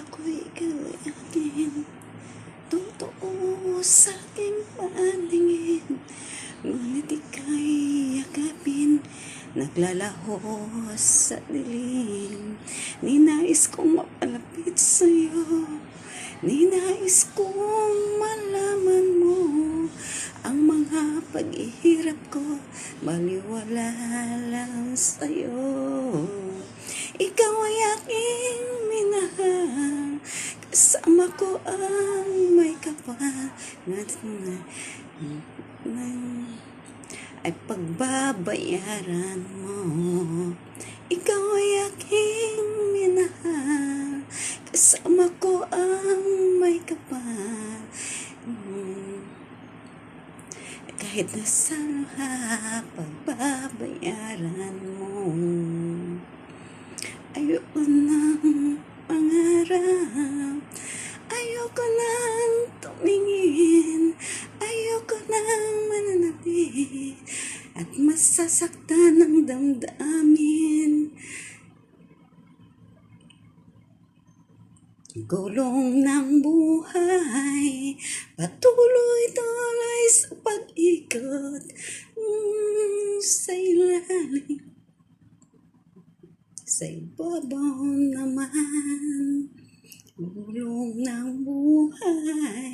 ako'y ikaw ay akin. Totoo sa aking paningin, ngunit ika'y yakapin, naglalaho sa dilim. Ninais kong mapalapit sa'yo, ninais kong malaman mo ang mga paghihirap ko, baliwala lang sa'yo. Ikaw ay aking minahal, kasama ko ang may kapal ay pagbabayaran mo. Ikaw ay aking minahal, kasama ko ang may kapal. Kahit nasa luha, pagbabayaran mo. Ayoko nang mangarap, ayoko nang tumingin, ayoko nang mananatili at masasaktan ng damdamin. Gulong ng buhay, patuloy-tuloy sa pag-ikot sa ilalim. Sa ibabaw naman, gulong ng buhay,